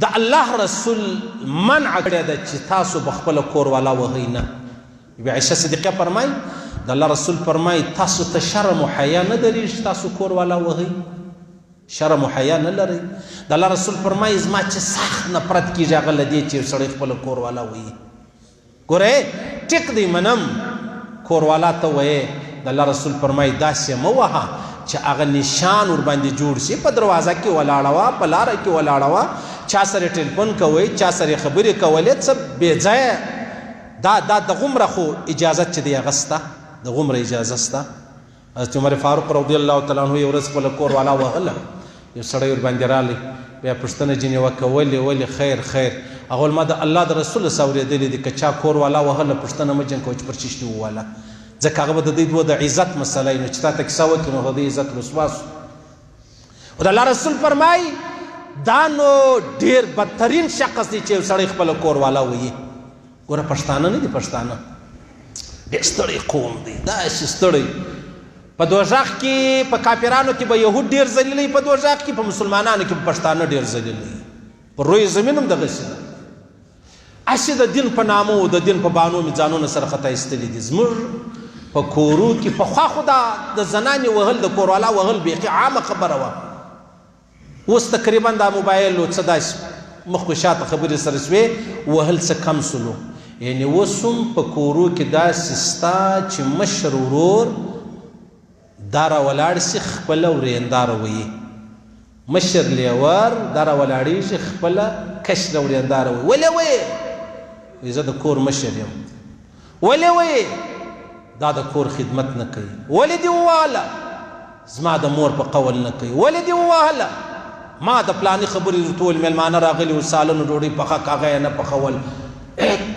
د الله رسول منع کړی ده چې تاسو به خپله کور والا وهئ نه. بی عایشه صدیقه فرمایي د الله رسول فرمایي تاسو ته شرم و حیا نه درېږي چې تاسو کور والا وهئ، شرم و حیا نه لرئ. د الله رسول فرمایي زما چې سخت نفرت کېږي هغه له دې چې سړی خپله کور والا وهي. ګورئ ټیک دی منم کور والا ته وایې، د الله رسول فرمایي داسې مه وهه چې هغه نشان ورباندې جوړ شي، په دروازه کې ولاړه وه، په لاره کې ولاړه وه، چا سره ټلیفون کوئ، چا سره خبرې کولې، څه بې ځایه دا دغومره خو اجازت چې دی هغه شته، دغومره اجازه شته. حضرت عمر فاروق رضی الله تعالی عنه یو ورځ خپله کور والا وهله، یو سړی ورباندې رالی، بیا پوښتنه ځینې وکړه ولې خیر خیر، هغه ویل ما د الله د رسول څه اورېدلي دي که چا کور والا وهله پوښتنه مه جنګ کوه چې پر چشتي وواله، ځکه هغه به د دوی دوه د عزت مسله وي، نو چې تا ته کیسه وکړي نو د عزت رسوا سو. او د الله رسول فرمایي دا نو ډېر بدترین شخص دی چې یو سړی خپله کور والا وهي. ګوره پښتانه نه دي، پښتانه ډېر ستړی قوم دی، داسې ستړی. په دوزخ کې په کافرانو کې به یهود ډېر ذلیلوي، په دوزخ کې په مسلمانانو کې به پښتانه ډېر ذلیلوي، په روی زمین هم دغسې ده. هسې د دین په نامه او د دین په بانو مې ځانونه سره خطا ایستلي دي. زموږ په کورو کې پخوا خو د زنانې وهل، د کور والا وهل بیخي عامه خبره وه. اوس تقریبا دا موبایل او څه داسې مخکې شاته خبرې سره شوې، وهل څه کم سلو. یعنې اوس هم په کورو کې داسې سته چې مشر ورور دا راولاړ شي خپله ورېنداره وهي، مشر لیور دا راولاړېږي خپله کشره ورېنداره وهي. ولې وایې؟ زه د کور مشر یم. ولې وایې؟ دا د کور خدمت نه کوي. ولې دې ووهله؟ زما د مور په قول نه کوي. ولې دې ووهله؟ ما د پلاني خبرې درته وویل میلمانه راغلي و سالن ډوډۍ پخه کاغه یې نه پخول.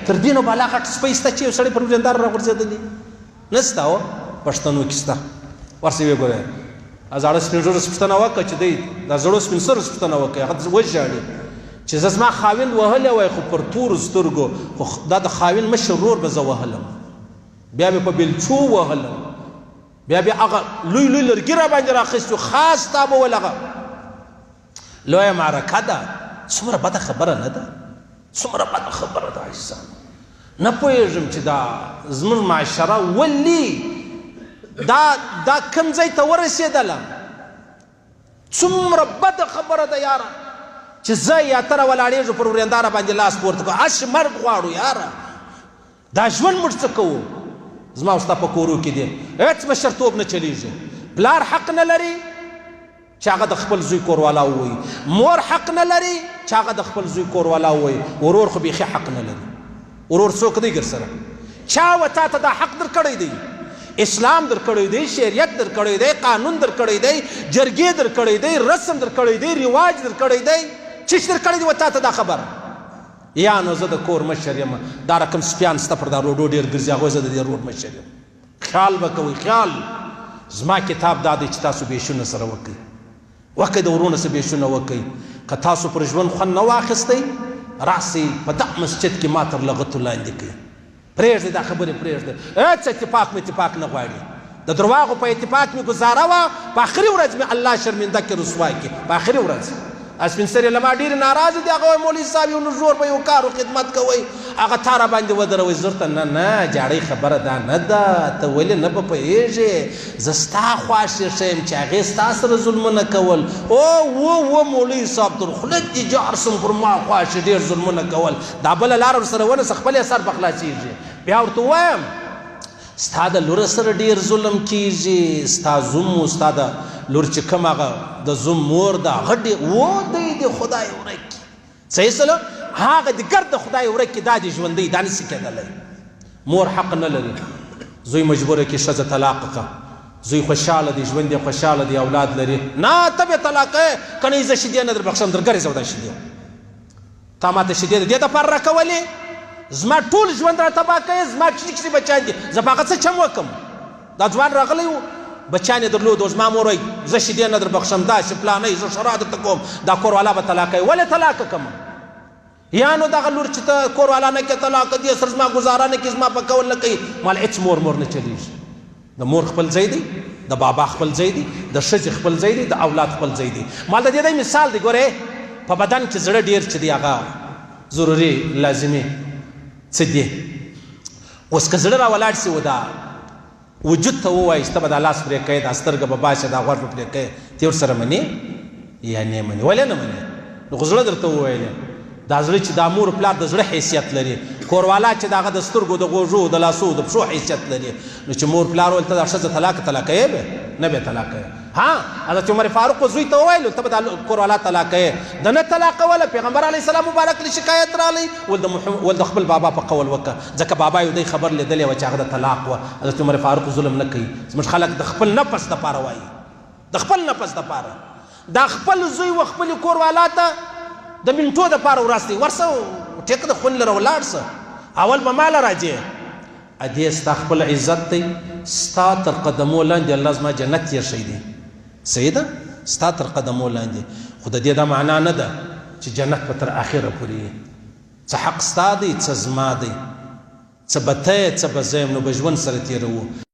تر دې نو بالا غټ سپی شته چې یو سړی پر ورېنداره راغورځېدلی؟ نشته. هو پښتنو کې شته. ورسې ویې ګورئ زاړه سپین ږیرو پوښتنه وکړه چې دی دا زړو سپین سرو پوښتنه وکړئ، هغه وژاړي چې زه زما خاوند وهلی وای خو پر تورو سترګو، خو دا د خاوند مشر ورور به زه وهلم، بیا مې په بېلچو وهلم، بیا هغه لوی لوی لرګي را باندې راخیستي و، خاص تا به ول هغه لویه معرکه ده. څومره بده خبره نه ده؟ څومره بده خبره ده عزیزان. نه پوهېږم چې دا زموږ معاشره ولې دا کم ځای ته ورسېدله. څومره بده خبره ده یاره چې زه یا ته راولاړېږو پر ورېنداره باندې لاس پورته کړو، هسې مرګ غواړو یاره. دا ژوند موږ څه کوو؟ زما او ستا په کورو کې دی هېڅ مشرتوب نه چلیږي. پلار حق نه لري چې هغه د خپل زوی کور والا ووایي، مور حق نه لري چې هغه د خپل زوی کور والا ووایي، ورور خو بیخي حق نه لري. ورور څوک دی ګرسره؟ چا و تا ته دا حق در کړی دی؟ اسلام در کړی دی، شریعت در کړی دی، قانون در کړی دی، جرګې در کړی دی، رسم در کړی دی، رواج در کړی دی، چش در کړی دی و تا ته دا خبره؟ یا نو زه د کور مشر یم، دا رقم سپیان سته پر دا روډو ډېر ګرځي، هغوی زه د دې روډ مشر یم. خیال به کوئ، خیال. زما کتاب دا دی چې تاسو بیشونه سره وکئ، وکئ د ورونو سره بیشونه وکئ. که تاسو پر ژوند خوند نه واخیستی راسئ په دغه مسجد کې ما تر لغتو لاندې کړئ. پرېږدئ دا خبرې پرېږدئ. هېڅ اتفاق مې اتفاق نه غواړي. د درواغو په اتفاق مې ګزاره وه، په آخري ورځ مې الله شرمنده کې رسوا کړي. په آخري ورځ سپین سرې له ما ډېرې ناراضه دي، هغه وایي مولوي صاحب یو نور به یو کار و خدمت کوئ، هغه تا را باندې ودروئ. زه ورته نه جاړۍ خبره دا نه ده، ته ولې نه به پوهېږې؟ زه ستا خواشې ښیم چې هغې ستا سره ظلمونه کول. او مولوي صاحب تر خوله دې جار سم پر ما خواشې ډېر ظلمونه کول، دا بله لاره ورسره ونیسه خپل یې سر به خلاصېږي. بیا ورته ووایم ستا د لوره سره ډېر ظلم کېږي، ستا زوم و ستا د لور چې کوم هغه د زوم مور ده هغه دی د خدای ورک صحیح سلام، هغه د ګرد د خدای ورک کې دا د ژوندی دا نسي کېدلی. مور حق نه لري، زوی مجبوره کې ښځه طلاق کړه، زوی خوشحاله دی، ژوند یې خوشحاله دی، اولاد لري، نه ته بې طلاقه که نه زه شیدې نه در بخښم در ګرځه دا شیدې، تا ما ته شیدې د دې دپاره راکولې؟ زما ټول ژوند را تباه کوې، زما کشري کشري بچیان دي، زه په هغه څه چم وکړم؟ دا ځوان راغلی و بچیان یې درلودو، زما مور وایي زه شیدې نه در بخښم، داسې پلانۍ زه ښرا درته کوم، دا کور والا به طلاق کوي. ولې طلاق کړم؟ یا نو دغه لور چې ته کور والا نه کې طلاق دې سره زما ګزاره نه کړي، زما په کول نه کوي، مال هېڅ مور نه چلیږي. د مور خپل ځای دی، د بابا خپل ځای دی، د ښځې خپل ځای دی، د اولاد خپل ځای دی. مال د دې دی مثال دی. ګورې په بدن کې زړه ډیر چې دی هغه ضروري لازمي څه دي اوس که زړه راولاړ سي و دا وجود ته ووایي چې ته به دا لاس پرې کوې دا سترګه به باشه دا غوږ به پرې کوې ته یې ورسره منې یا نه منې ولې نه منې نو خو زړه درته وویلی دا زړه چې دا مور پلار د زړه حیثیت لري کوروالا چې د هغه د سترګو د غوږو د لاسو د پښو حیثیت لري نو چې مور پلار ویل ته دا ښځه طلاقوې به نه به طلاقوې ها حضرت عمر فاروق زوی ته وویلو ته به دا کوروالا طلاقوې د نه طلاقوله پیغمبر علیه السلام مبارک له شکایت راغلی ول د خپل بابا په قول وکړه ځکه بابا یو دی خبر لیدلی وه چې هغه د طلاق وه حضرت عمر فاروق ظلم نه کوي زموږ خلک د خپل نفس دپاره وایي د خپل نفس دپاره دا خپل زوی و خپلې کوروالا ته د منټو دپاره ورستئ ورسه ټیک د خون لره ولاړ سه اول به ماله راځې ادې ستا خپل عزت دی ستا تر قدمو لاندې الله زما جنت تېر شی دی صحیح ده ستا تر قدمو لاندې خو د دې دا معنا نه ده چې جنت به تر آخره پورې څه حق ستا دی څه زما دی څه به ته یې څه به زه یم نو به ژوند سره تېروو